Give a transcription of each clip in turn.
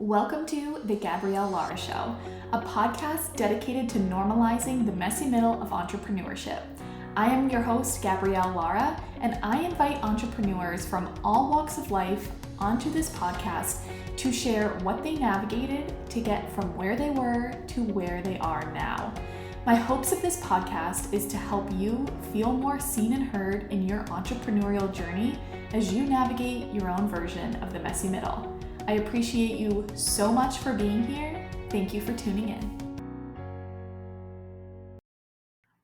Welcome to The Gabrielle Lara Show, a podcast dedicated to normalizing the messy middle of entrepreneurship. I am your host, Gabrielle Lara, and I invite entrepreneurs from all walks of life onto this podcast to share what they navigated to get from where they were to where they are now. My hopes of this podcast is to help you feel more seen and heard in your entrepreneurial journey as you navigate your own version of the messy middle. I appreciate you so much for being here. Thank you for tuning in.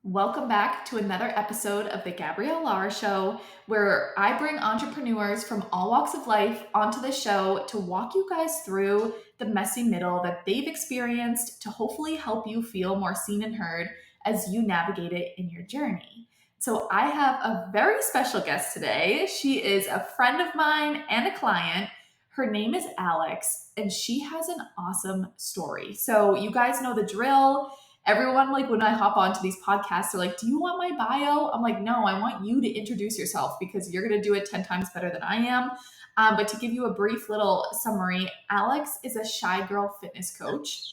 Welcome back to another episode of the Gabrielle Lara Show, where I bring entrepreneurs from all walks of life onto the show to walk you guys through the messy middle that they've experienced to hopefully help you feel more seen and heard as you navigate it in your journey. So I have a very special guest today. She is a friend of mine and a client. Her name is Alex, and she has an awesome story. So you guys know the drill. Everyone, like when I hop onto these podcasts, they're like, do you want my bio? I'm like, no, I want you to introduce yourself because you're going to do it 10 times better than I am. But to give you a brief little summary, Alex is a shy girl fitness coach,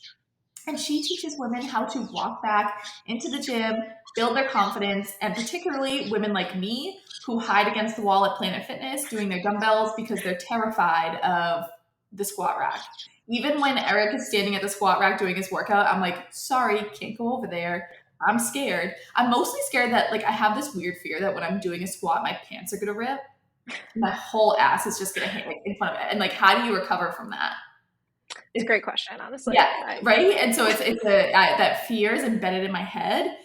and she teaches women how to walk back into the gym, build their confidence, and particularly women like me who hide against the wall at Planet Fitness doing their dumbbells because they're terrified of the squat rack. Even when Eric is standing at the squat rack doing his workout, I'm like, sorry, can't go over there. I'm scared. I'm mostly scared that I have this weird fear that when I'm doing a squat, my pants are going to rip. My whole ass is just going to hit in front of it. And how do you recover from that? It's a great question, honestly. Yeah, right. And so that fear is embedded in my head.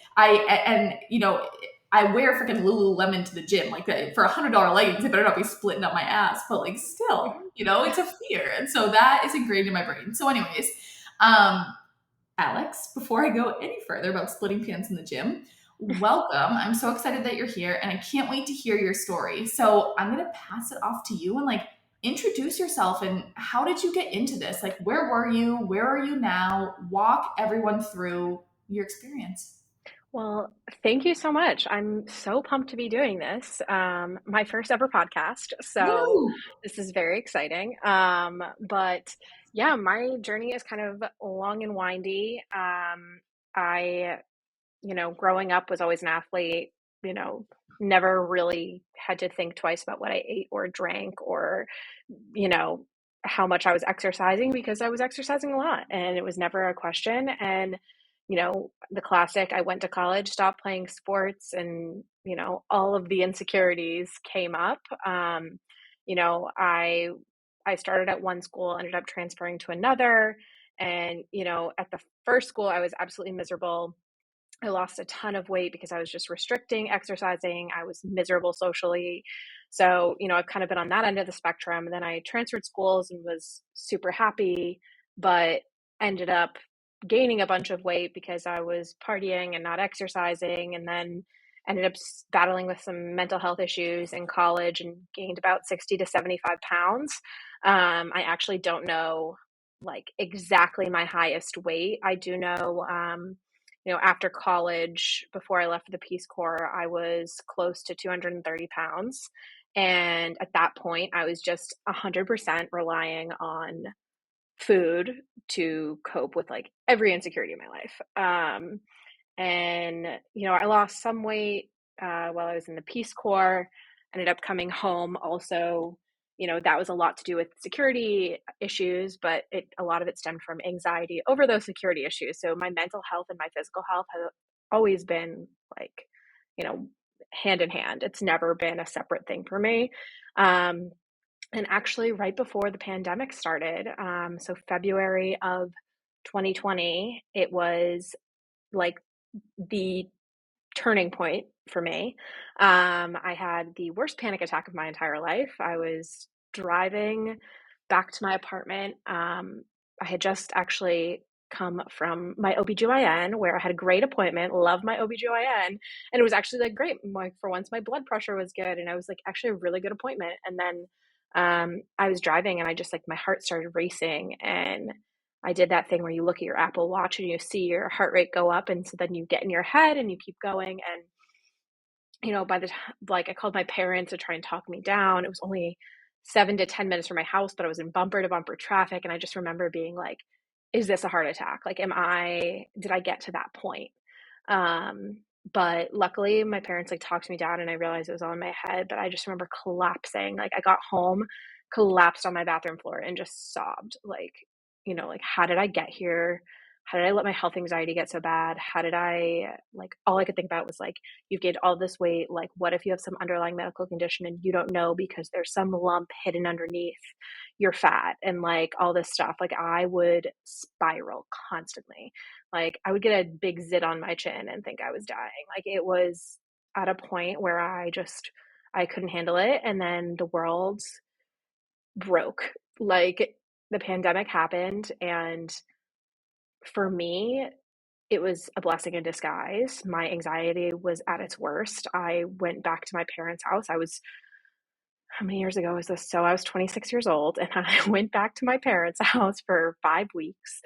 I wear freaking Lululemon to the gym, for $100 leggings. I better not be splitting up my ass, but still, it's a fear, and so that is ingrained in my brain. So, anyways, Alex, before I go any further about splitting pants in the gym, welcome. I'm so excited that you're here, and I can't wait to hear your story. So, I'm gonna pass it off to you and introduce yourself and how did you get into this? Where were you? Where are you now? Walk everyone through your experience. Well, thank you so much. I'm so pumped to be doing this. My first ever podcast. So Woo! This is very exciting. But yeah, my journey is kind of long and windy. I, growing up was always an athlete, never really had to think twice about what I ate or drank or, how much I was exercising because I was exercising a lot and it was never a question. And the classic, I went to college, stopped playing sports, and, all of the insecurities came up. I started at one school, ended up transferring to another. And, at the first school, I was absolutely miserable. I lost a ton of weight because I was just restricting exercising. I was miserable socially. So, I've kind of been on that end of the spectrum. And then I transferred schools and was super happy, but ended up gaining a bunch of weight because I was partying and not exercising, and then ended up battling with some mental health issues in college and gained about 60 to 75 pounds. I actually don't know exactly my highest weight. I do know, after college, before I left for the Peace Corps, I was close to 230 pounds. And at that point, I was just 100% relying on food to cope with every insecurity in my life. I lost some weight while I was in the Peace Corps, ended up coming home also. That was a lot to do with security issues, but a lot of it stemmed from anxiety over those security issues. So my mental health and my physical health have always been hand in hand. It's never been a separate thing for me. And actually, right before the pandemic started, so February of 2020, it was the turning point for me. I had the worst panic attack of my entire life. I was driving back to my apartment. I had just actually come from my OBGYN where I had a great appointment, loved my OBGYN, and it was actually great. For once, my blood pressure was good, and I was actually a really good appointment. And then I was driving and I just my heart started racing, and I did that thing where you look at your Apple Watch and you see your heart rate go up, and so then you get in your head and you keep going. And by the time I called my parents to try and talk me down. It was only 7 to 10 minutes from my house, but I was in bumper to bumper traffic. And I just remember being like, is this a heart attack? Like, did I get to that point? Um, but luckily my parents like talked me down and I realized it was all in my head, but I just remember collapsing. Like I got home, collapsed on my bathroom floor and just sobbed. Like, like how did I get here? How did I let my health anxiety get so bad? How did like, all I could think about was like, you've gained all this weight. Like, what if you have some underlying medical condition and you don't know because there's some lump hidden underneath your fat and like all this stuff? Like, I would spiral constantly. Like, I would get a big zit on my chin and think I was dying. Like, it was at a point where I couldn't handle it. And then the world broke. Like, the pandemic happened. And for me, it was a blessing in disguise. My anxiety was at its worst. I went back to my parents' house. How many years ago was this? So I was 26 years old and I went back to my parents' house for 5 weeks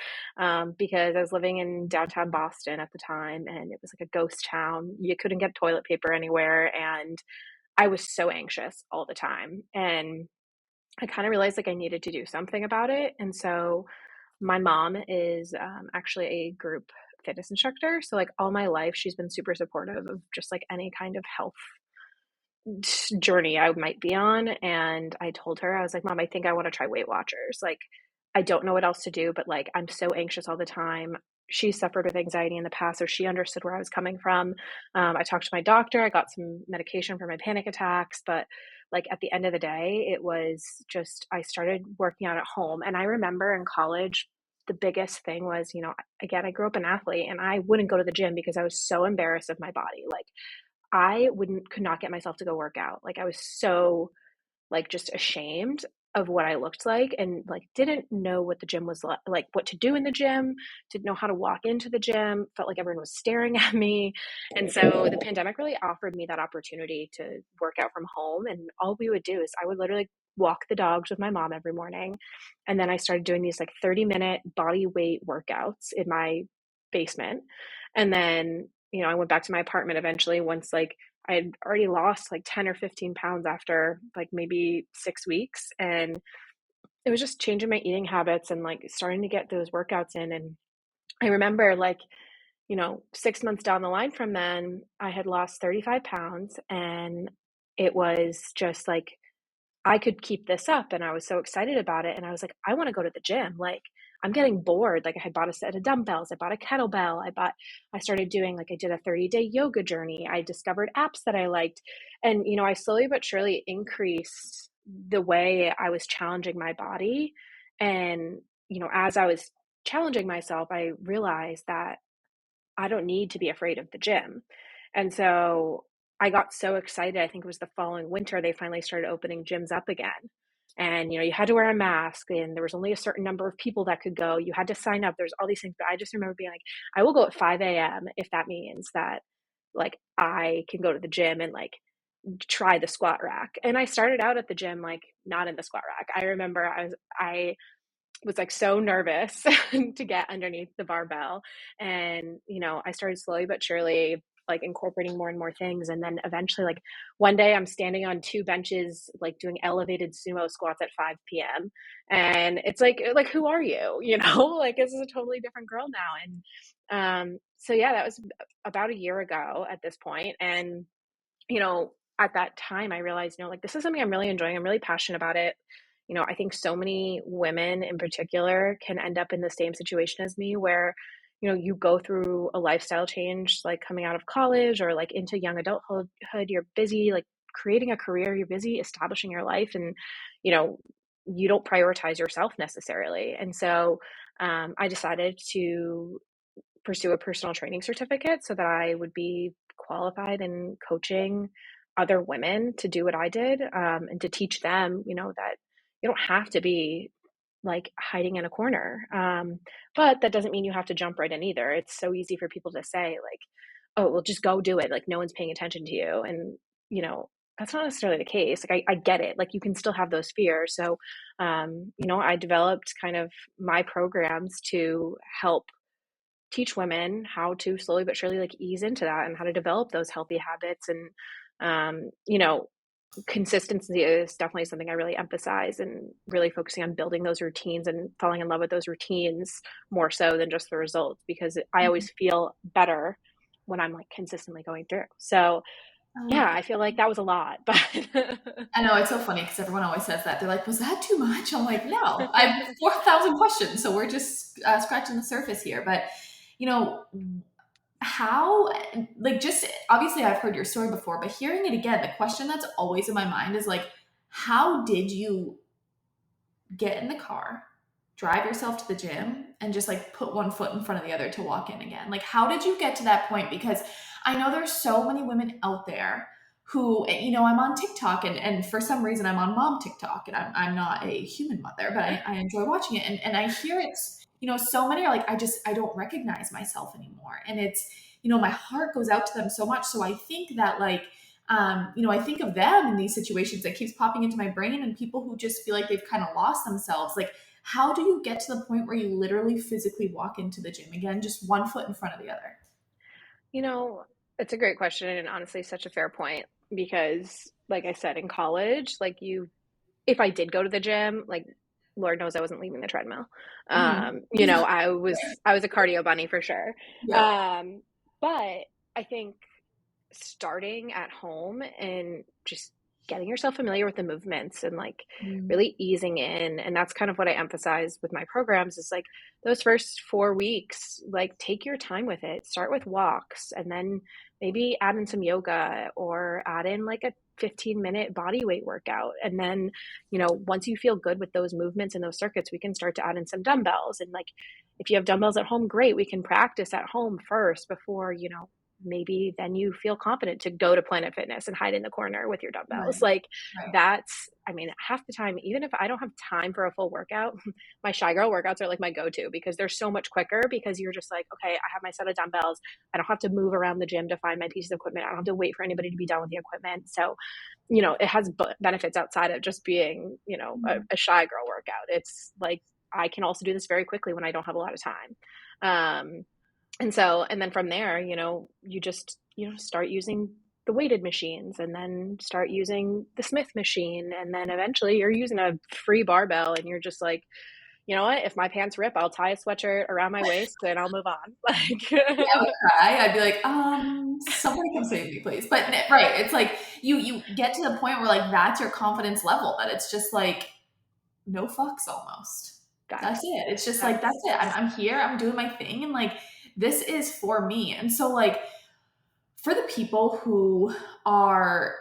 because I was living in downtown Boston at the time and it was like a ghost town. You couldn't get toilet paper anywhere. And I was so anxious all the time. And I kind of realized like I needed to do something about it. And so my mom is actually a group fitness instructor. So, like, all my life, she's been super supportive of just like any kind of health journey I might be on. And I told her, I was like, Mom, I think I want to try Weight Watchers. Like, I don't know what else to do, but like, I'm so anxious all the time. She suffered with anxiety in the past, so she understood where I was coming from. I talked to my doctor, I got some medication for my panic attacks, but like at the end of the day, it was just, I started working out at home. And I remember in college, the biggest thing was, again, I grew up an athlete and I wouldn't go to the gym because I was so embarrassed of my body. Like, could not get myself to go work out. Like, I was so like just ashamed of what I looked like and like didn't know what the gym was like what to do in the gym, didn't know how to walk into the gym, felt like everyone was staring at me. And so the pandemic really offered me that opportunity to work out from home. And all we would do is I would literally walk the dogs with my mom every morning. And then I started doing these like 30-minute body weight workouts in my basement. And then, I went back to my apartment eventually once like I had already lost like 10 or 15 pounds after like maybe 6 weeks. And it was just changing my eating habits and like starting to get those workouts in. And I remember like, 6 months down the line from then, I had lost 35 pounds. And it was just like, I could keep this up and I was so excited about it. And I was like, I want to go to the gym. Like, I'm getting bored. Like, I had bought a set of dumbbells. I bought a kettlebell. I started doing like, I did a 30-day yoga journey. I discovered apps that I liked. And, I slowly but surely increased the way I was challenging my body. And, as I was challenging myself, I realized that I don't need to be afraid of the gym. And so I got so excited. I think it was the following winter, they finally started opening gyms up again. And, you had to wear a mask and there was only a certain number of people that could go. You had to sign up. There's all these things. But I just remember being like, I will go at 5 a.m. if that means that like I can go to the gym and like try the squat rack. And I started out at the gym, like not in the squat rack. I remember I was like so nervous to get underneath the barbell. And, I started slowly but surely like incorporating more and more things. And then eventually, like one day I'm standing on two benches, like doing elevated sumo squats at 5 p.m. And it's like, who are you? Like this is a totally different girl now. And so yeah, that was about a year ago at this point. And, at that time I realized, like this is something I'm really enjoying. I'm really passionate about it. I think so many women in particular can end up in the same situation as me where, you go through a lifestyle change, like coming out of college or like into young adulthood, you're busy, like creating a career, you're busy establishing your life and, you know, you don't prioritize yourself necessarily. And so I decided to pursue a personal training certificate so that I would be qualified in coaching other women to do what I did, and to teach them, that you don't have to be like hiding in a corner. But that doesn't mean you have to jump right in either. It's so easy for people to say like, oh, well, just go do it. Like no one's paying attention to you. And, that's not necessarily the case. Like I get it. Like you can still have those fears. So, I developed kind of my programs to help teach women how to slowly but surely like ease into that and how to develop those healthy habits. And, consistency is definitely something I really emphasize, and really focusing on building those routines and falling in love with those routines more so than just the results, because I Mhm. always feel better when I'm like consistently going through. So I yeah, love that. I feel like that was a lot, but I know it's so funny because everyone always says that. They're like, "Was that too much?" I'm like, "No, I have 4,000 questions, so we're just scratching the surface here." But you know, how, like, just obviously I've heard your story before, but hearing it again, the question that's always in my mind is like, how did you get in the car, drive yourself to the gym, and just like put one foot in front of the other to walk in again? Like, how did you get to that point? Because I know there's so many women out there who, I'm on TikTok, and for some reason I'm on mom TikTok, and I'm not a human mother, but I enjoy watching it. And I hear it's, so many are like, I don't recognize myself anymore. And it's, my heart goes out to them so much. So I think that like, I think of them in these situations that keeps popping into my brain, and people who just feel like they've kind of lost themselves. Like, how do you get to the point where you literally physically walk into the gym again, just one foot in front of the other? you know, it's a great question, and honestly such a fair point, because like I said, in college, like if I did go to the gym, like Lord knows I wasn't leaving the treadmill. Mhm. I was a cardio bunny for sure. Yep. Um, but I think starting at home and just getting yourself familiar with the movements and like Mm, really easing in, and that's kind of what I emphasize with my programs, is like those first 4 weeks, like take your time with it. Start with walks, and then maybe add in some yoga, or add in like a 15-minute body weight workout. And then, once you feel good with those movements and those circuits, we can start to add in some dumbbells. And like if you have dumbbells at home, great, we can practice at home first before, maybe then you feel confident to go to Planet Fitness and hide in the corner with your dumbbells. right, Like right. that's, I mean, half the time, even if I don't have time for a full workout, my Shy Girl workouts are like my go-to, because they're so much quicker, because you're just like, okay, I have my set of dumbbells. I don't have to move around the gym to find my pieces of equipment. I don't have to wait for anybody to be done with the equipment. So, it has benefits outside of just being, Mhm. a Shy Girl workout. It's like, I can also do this very quickly when I don't have a lot of time. And then from there, you just, start using the weighted machines, and then start using the Smith machine. And then eventually you're using a free barbell, and you're just like, you know what? If my pants rip, I'll tie a sweatshirt around my waist and I'll move on. I would cry. I'd be like, somebody come save me, please. But right, it's like you get to the point where like that's your confidence level, that it's just like no fucks almost. That's Facts. it. It's just like that's That's it. I'm here. I'm doing my thing, and like this is for me. And so like for the people who are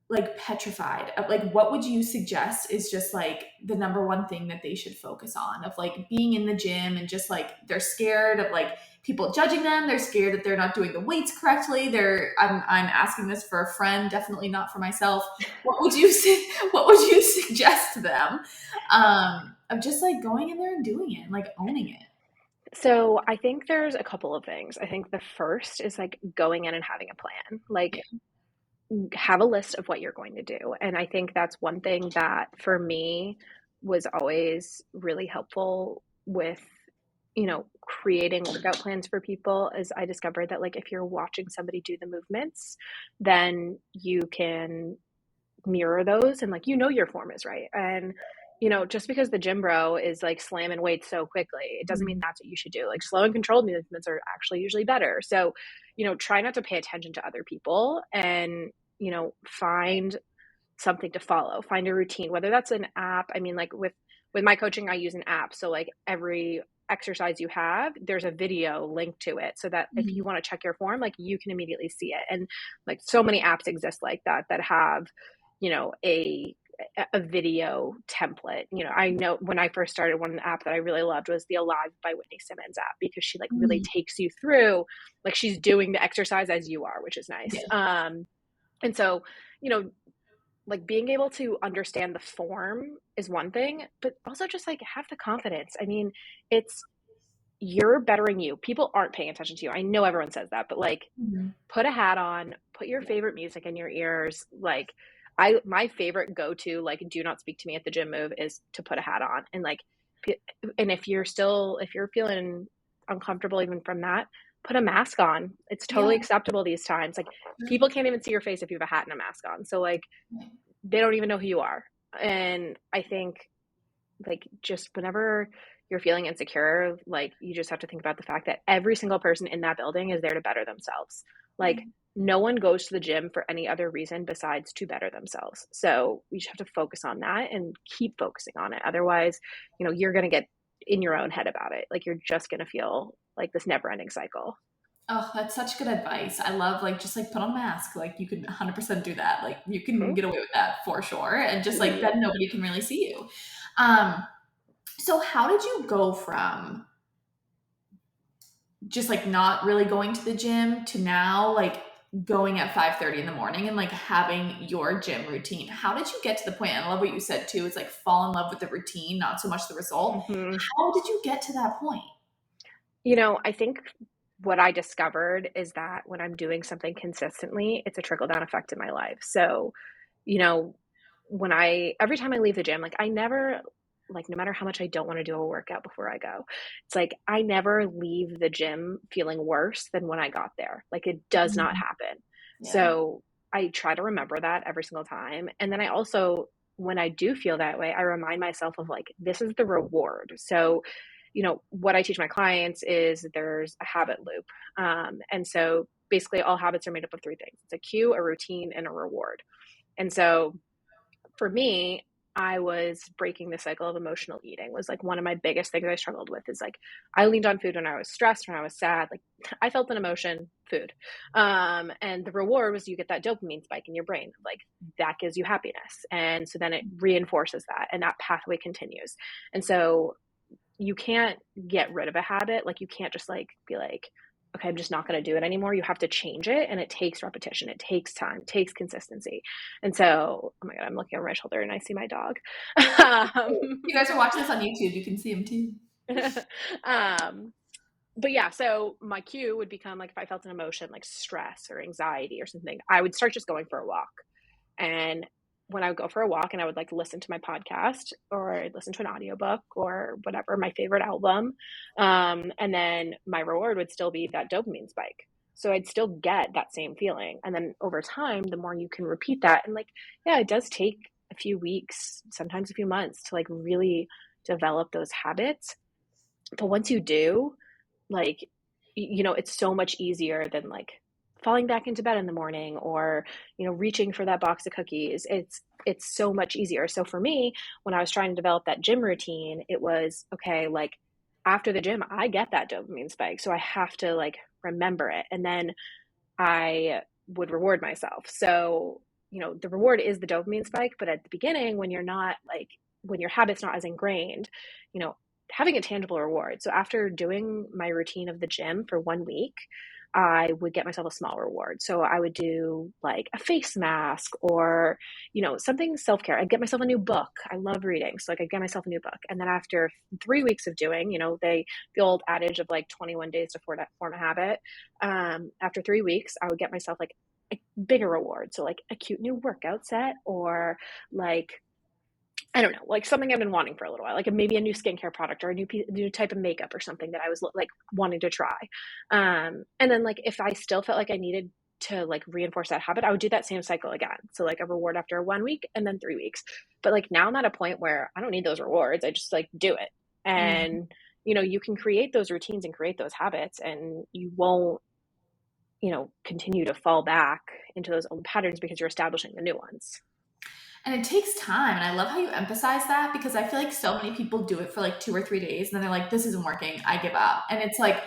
like petrified of like, what would you suggest is just like the number one thing that they should focus on, of like being in the gym, and just like they're scared of like people judging them, they're scared that they're not doing the weights correctly, I'm asking this for a friend, definitely not for myself. What would you say, what would you suggest to them, of just like going in there and doing it and like owning it? So I think there's a couple of things. I think the first is like going in and having a plan. Like Yeah. have a list of what you're going to do. And I think that's one thing that for me was always really helpful with, creating workout plans for people, is I discovered that like if you're watching somebody do the movements, then you can mirror those, and like your form is right. And just because the gym bro is like slamming weights so quickly, it doesn't mean Mhm. that's what you should do. Like slow and controlled movements are actually usually better. So try not to pay attention to other people, and find something to follow, find a routine, whether that's an app. I mean, like with my coaching, I use an app, so like every exercise you have, there's a video linked to it, so that if you Mhm. want to check your form, like you can immediately see it. And like so many apps exist like that, that have a video template. I know when I first started, one app that I really loved was the Alive by Whitney Simmons app, because she like really Mhm. takes you through, like she's doing the exercise as you are, which is nice. Yeah. And so, you know, like being able to understand the form is one thing, but also just like have the confidence. I mean, it's you're bettering you. People aren't paying attention to you. I know everyone says that, but like Mhm. put a hat on, put your Yeah. favorite music in your ears. Like my favorite go-to, like do not speak to me at the gym move, is to put a hat on. And like and if you're feeling uncomfortable even from that, put a mask on. It's Yeah. totally acceptable these times. Like people can't even see your face if you have a hat and a mask on. So like they don't even know who you are. And I think like just whenever you're feeling insecure, like you just have to think about the fact that every single person in that building is there to better themselves. Like no one goes to the gym for any other reason besides to better themselves. So you just have to focus on that and keep focusing on it. Otherwise, you're going to get in your own head about it. Like you're just going to feel like this never ending cycle. Oh, that's such good advice. I love like just like put on a mask. Like you can 100% do that. Like you can Hmm. get away with that for sure. And just like Yep. then nobody can really see you. Um, so how did you go from just like not really going to the gym to now like going at 5:30 in the morning and like having your gym routine? How did you get to the point? And I love what you said too. It's like fall in love with the routine, not so much the result. Hmm. How did you get to that point? I think what I discovered is that when I'm doing something consistently, it's a trickle down effect in my life. So, you know, every time I leave the gym, like I never, like no matter how much I don't want to do a workout before I go, it's like I never leave the gym feeling worse than when I got there. Like it does not Mhm. happen. Yeah. So I try to remember that every single time. And then I also, when I do feel that way, I remind myself of like, this is the reward. So, what I teach my clients is there's a habit loop. And so basically all habits are made up of three things. It's a cue, a routine, and a reward. And so for me, I was breaking the cycle of emotional eating was like one of my biggest things I struggled with is like I leaned on food when I was stressed, when I was sad, like I felt an emotion, food. And the reward was you get that dopamine spike in your brain, like that gives you happiness. And so then it reinforces that and that pathway continues. And so you can't get rid of a habit. Like you can't just like be like, okay, I'm just not going to do it anymore. You have to change it. And it takes repetition. It takes time, it takes consistency. And so, oh my God, I'm looking over my shoulder and I see my dog. um, You guys are watching this on YouTube. You can see him too. um, but yeah, so my cue would become like if I felt an emotion like stress or anxiety or something, I would start just going for a walk. And when I would go for a walk and I would like listen to my podcast or I'd listen to an audiobook or whatever, my favorite album. And then my reward would still be that dopamine spike. So I'd still get that same feeling. And then over time, the more you can repeat that, and like, yeah, it does take a few weeks, sometimes a few months to like really develop those habits. But once you do, like, it's so much easier than like falling back into bed in the morning or, reaching for that box of cookies. It's so much easier. So for me, when I was trying to develop that gym routine, it was okay, like after the gym, I get that dopamine spike. So I have to like remember it. And then I would reward myself. So, the reward is the dopamine spike, but at the beginning, when you're not like, when your habit's not as ingrained, you know, having a tangible reward. So after doing my routine of the gym for 1 week, I would get myself a small reward. So I would do like a face mask or, something self care. I'd get myself a new book. I love reading. So like I'd get myself a new book. And then after 3 weeks of doing, the old adage of like 21 days to form a habit. After 3 weeks, I would get myself like a bigger reward. So like a cute new workout set or like I don't know, like something I've been wanting for a little while, like maybe a new skincare product or a new type of makeup or something that I was like wanting to try. And then like if I still felt like I needed to like reinforce that habit, I would do that same cycle again. So like a reward after 1 week and then 3 weeks. But like now I'm at a point where I don't need those rewards. I just like do it. Mhm. And you can create those routines and create those habits and you won't, continue to fall back into those old patterns because you're establishing the new ones. And it takes time. And I love how you emphasize that because I feel like so many people do it for like 2 or 3 days and then they're like, this isn't working. I give up. And it's like,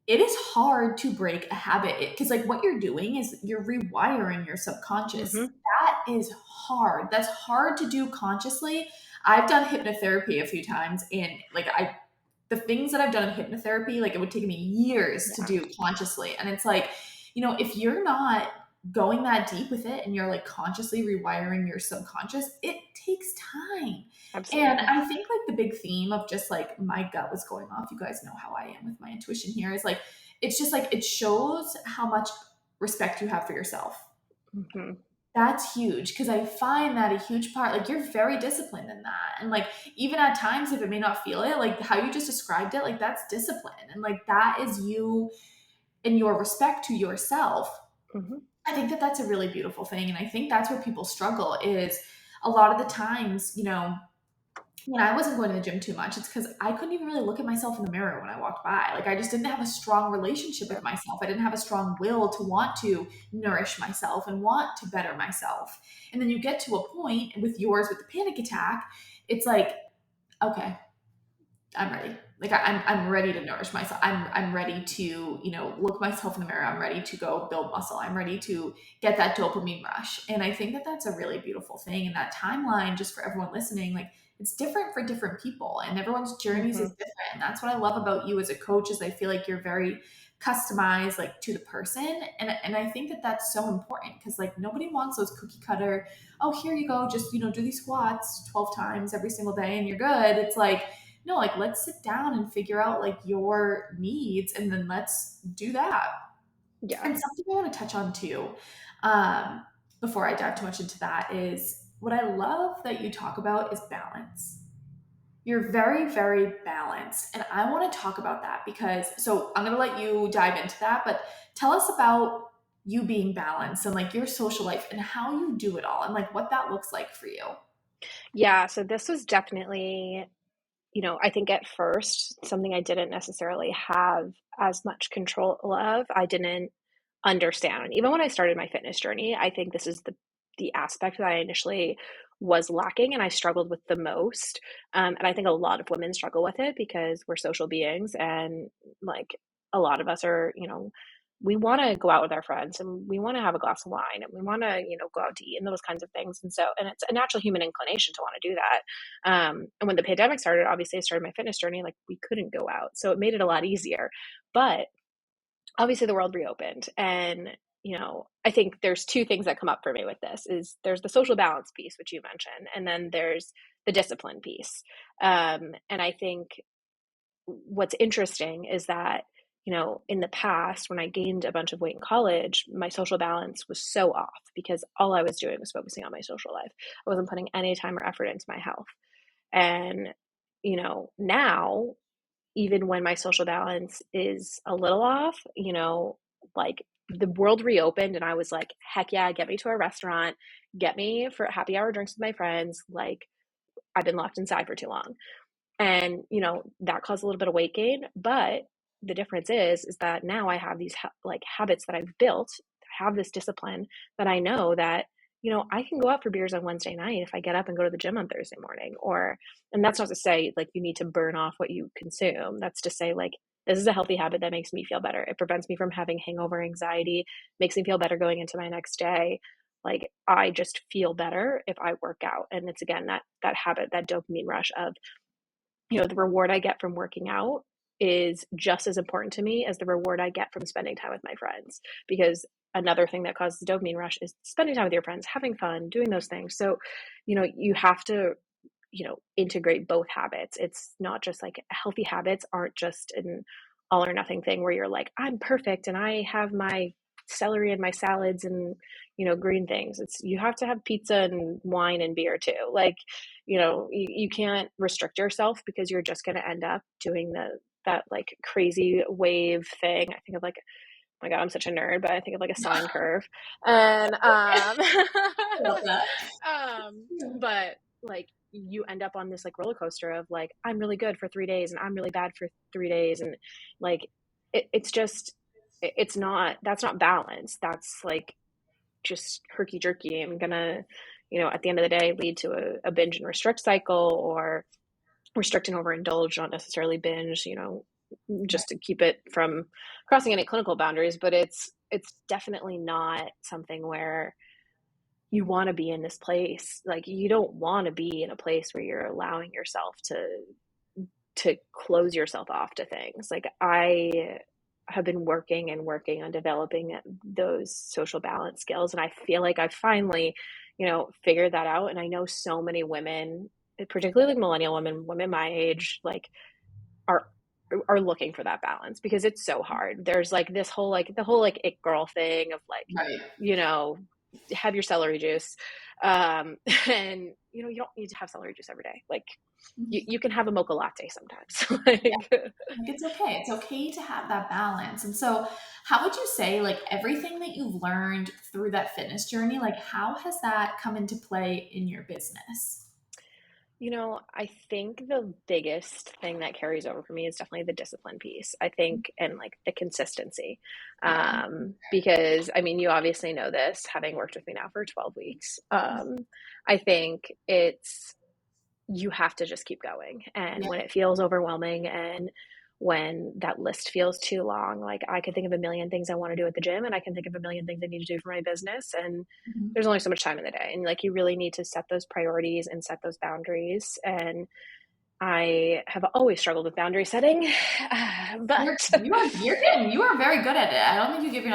it is hard to break a habit because like what you're doing is you're rewiring your subconscious. Hmm. That is hard. That's hard to do consciously. I've done hypnotherapy a few times and like the things that I've done in hypnotherapy, like it would take me years to Yeah, do consciously. And it's like, if you're not going that deep with it and you're like consciously rewiring your subconscious, it takes time. And absolutely. I think like the big theme of just like my gut was going off. You guys know how I am with my intuition here is like, it's just like, it shows how much respect you have for yourself. Hmm. That's huge because I find that a huge part, like you're very disciplined in that. And like even at times if it may not feel it, like how you just described it, like that's discipline. And like that is you and your respect to yourself. Hmm. I think that that's a really beautiful thing. And I think that's where people struggle is a lot of the times, when I wasn't going to the gym too much, it's because I couldn't even really look at myself in the mirror when I walked by. Like I just didn't have a strong relationship with myself. I didn't have a strong will to want to nourish myself and want to better myself. And then you get to a point with yours with the panic attack, it's like, okay, I'm ready. Like I'm ready to nourish myself. I'm ready to, look myself in the mirror. I'm ready to go build muscle. I'm ready to get that dopamine rush. And I think that that's a really beautiful thing. And that timeline, just for everyone listening, like it's different for different people and everyone's journeys is Hmm. different. And that's what I love about you as a coach is I feel like you're very customized like to the person. And I think that that's so important because like nobody wants those cookie cutter, oh, here you go. Just, do these squats 12 times every single day and you're good. It's like, no, like let's sit down and figure out like your needs and then let's do that. Yeah. And something I want to touch on too, um, before I dive too much into that, is what I love that you talk about is balance. You're very, very balanced. And I want to talk about that because, so I'm going to let you dive into that, but tell us about you being balanced and like your social life and how you do it all and like what that looks like for you. Yeah. So this was definitely, I think at first something I didn't necessarily have as much control of. I didn't understand. And even when I started my fitness journey, I think this is the aspect that I initially was lacking and I struggled with the most. And I think a lot of women struggle with it because we're social beings and like a lot of us are, we want to go out with our friends and we want to have a glass of wine and we want to, go out to eat and those kinds of things. And so, and it's a natural human inclination to want to do that. And when the pandemic started, obviously I started my fitness journey, like we couldn't go out. So it made it a lot easier. But obviously the world reopened and I think there's two things that come up for me with this is there's the social balance piece which you mentioned and then there's the discipline piece. And I think what's interesting is that in the past when I gained a bunch of weight in college my social balance was so off because all I was doing was focusing on my social life. I wasn't putting any time or effort into my health. And now even when my social balance is a little off, like the world reopened and I was like, heck yeah, get me to a restaurant, get me for happy hour drinks with my friends. Like I've been locked inside for too long. And, that caused a little bit of weight gain. But the difference is that now I have these like habits that I've built, have this discipline that I know that, I can go out for beers on Wednesday night if I get up and go to the gym on Thursday morning. And that's not to say like you need to burn off what you consume. That's to say like, this is a healthy habit that makes me feel better. It prevents me from having hangover anxiety, makes me feel better going into my next day. Like I just feel better if I work out. And it's again that habit, that dopamine rush of the reward I get from working out is just as important to me as the reward I get from spending time with my friends. Because another thing that causes the dopamine rush is spending time with your friends, having fun, doing those things. So, you have to, integrate both habits. It's not just like healthy habits aren't just an all or nothing thing where you're like, I'm perfect and I have my celery and my salads and green things. It's you have to have pizza and wine and beer too. Like you can't restrict yourself because you're just going to end up doing that like crazy wave thing. I think of like, oh my god, I'm such a nerd, but I think of like a sine curve. And I love that. but like you end up on this like roller coaster of like I'm really good for 3 days and I'm really bad for 3 days. And like it's just it's not, that's not balance. That's like just herky jerky. I'm gonna, at the end of the day, lead to a binge and restrict cycle, or restrict and overindulge, not necessarily binge. Just to keep it from crossing any clinical boundaries. But it's definitely not something where you want to be in this place. Like you don't want to be in a place where you're allowing yourself to close yourself off to things. Like I have been working and working on developing those social balance skills. And I feel like I've finally, figured that out. And I know so many women, particularly like millennial women, women my age, like are are looking for that balance because it's so hard. There's like this whole like the whole like it girl thing of like, Right. you know, have your celery juice. And you don't need to have celery juice every day. Like Mhm. you can have a mocha latte sometimes. Like Like it's okay. It's okay to have that balance. And so, How would you say, like, everything that you've learned through that fitness journey, like, how has that come into play in your business? I think the biggest thing that carries over for me is definitely the discipline piece, I think, and like the consistency. Yeah. Because I mean, you obviously know this, having worked with me now for 12 weeks. I think you have to just keep going. And Yeah. when it feels overwhelming and when that list feels too long, like I could think of a million things I want to do at the gym and I can think of a million things I need to do for my business. And Mhm. there's only so much time in the day. And like you really need to set those priorities and set those boundaries. And I have always struggled with boundary setting, but You are very good at it. I don't think you give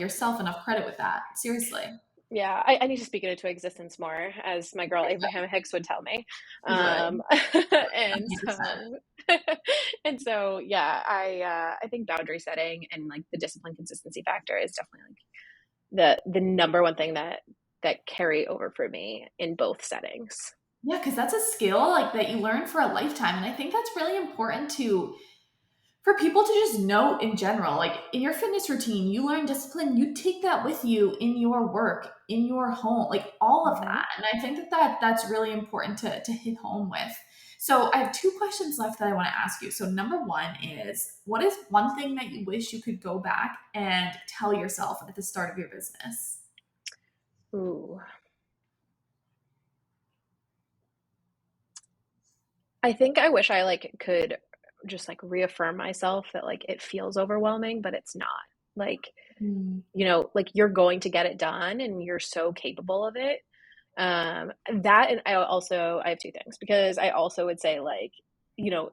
yourself enough credit with that. Seriously. yeah, I need to speak it into existence more, as my girl Abraham Hicks would tell me. You would. And 100%. so, and so, yeah, I think boundary setting and like the discipline consistency factor is definitely like the number one thing that carry over for me in both settings. Yeah, because that's a skill like that you learn for a lifetime. And I think that's really important to for people to just know in general, like in your fitness routine, you learn discipline, you take that with you in your work, in your home, like all of Hmm. that. And I think that's really important to hit home with. So I have two questions left that I want to ask you. So number one is, what is one thing that you wish you could go back and tell yourself at the start of your business? Ooh, I think I wish I like could just like reaffirm myself that like it feels overwhelming, but it's not. Like, Mm, like you're going to get it done and you're so capable of it. That, and I have two things, because I also would say like, you know,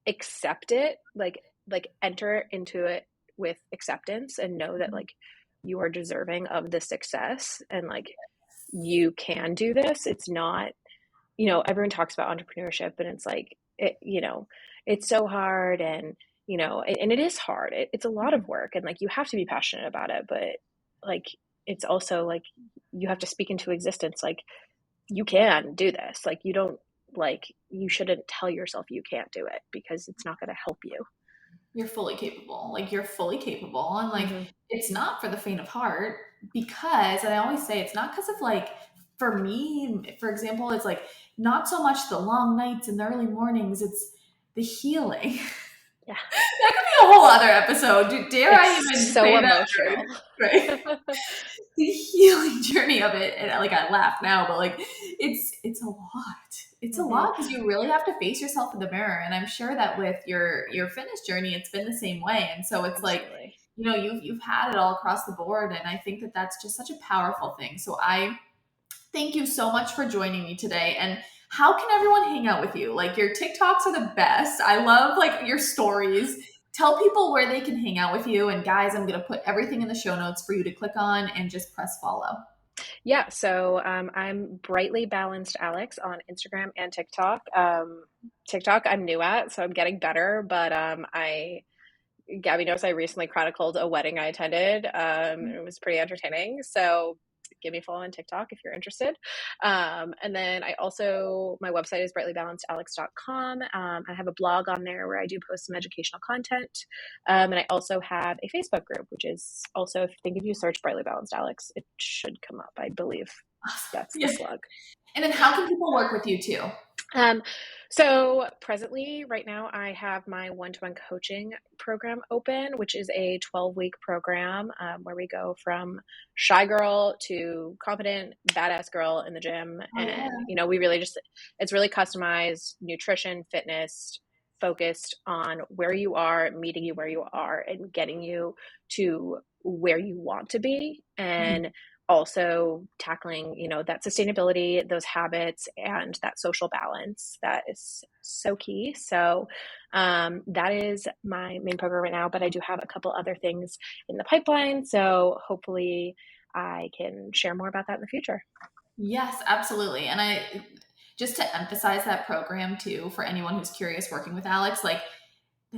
accept it, like enter into it with acceptance and know that like you are deserving of the success and like you can do this. It's not, everyone talks about entrepreneurship and it's like, it's so hard and, and it is hard. It's a lot of work and like you have to be passionate about it, but like it's also like you have to speak into existence. Like you can do this. Like you don't, like you shouldn't tell yourself you can't do it because it's not going to help you. you're fully capable. Like you're fully capable. And like Hmm. it's not for the faint of heart because, and I always say it's not because of like, for me, for example, it's like not so much the long nights and the early mornings, it's the healing. Yeah. That could be a whole other episode. Dare I It's even so say that word? emotional. Right. The healing journey of it. And like I laugh now, but like it's a lot. It's a Hmm. lot because you really have to face yourself in the mirror. And I'm sure that with your fitness journey, it's been the same way. And so it's like, Absolutely. you've had it all across the board. And I think that that's just such a powerful thing. So I thank you so much for joining me today. And how can everyone hang out with you? Like your TikToks are the best. I love like your stories. Tell people where they can hang out with you. And guys, I'm going to put everything in the show notes for you to click on and just press follow. Yeah, so I'm Brightly Balanced Alex on Instagram and TikTok. TikTok I'm new at, so I'm getting better. But Gabby knows I recently chronicled a wedding I attended. It was pretty entertaining. So give me a follow on TikTok if you're interested. And then my website is brightlybalancedalex.com. I have a blog on there where I do post some educational content. And I also have a Facebook group, which is also, if you think if you search Brightly Balanced Alex, it should come up. I believe that's the Yeah. slug. And then how can people work with you too? Um, so presently, right now, I have my one-to-one coaching program open, which is a 12-week program where we go from shy girl to confident, badass girl in the gym. Oh yeah. And, we really it's really customized nutrition, fitness, focused on where you are, meeting you where you are, and getting you to where you want to be. Mhm. And also tackling, that sustainability, those habits, and that social balance that is so key. So that is my main program right now, but I do have a couple other things in the pipeline. So hopefully I can share more about that in the future. Yes, absolutely. And I just to emphasize that program too for anyone who's curious working with Alex, like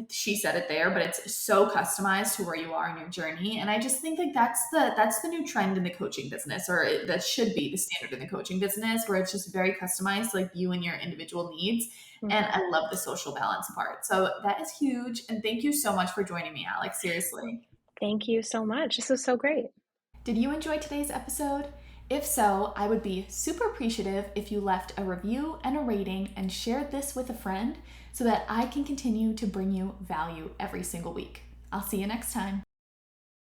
she said it there, but it's so customized to where you are in your journey. And I just think like that's the new trend in the coaching business, or that should be the standard in the coaching business, where it's just very customized, like you and your individual needs. And Mm-hmm. I love the social balance part. So that is huge. And thank you so much for joining me, Alex. Seriously. Thank you so much. This was so great. Did you enjoy today's episode? If so, I would be super appreciative if you left a review and a rating and shared this with a friend so that I can continue to bring you value every single week. I'll see you next time.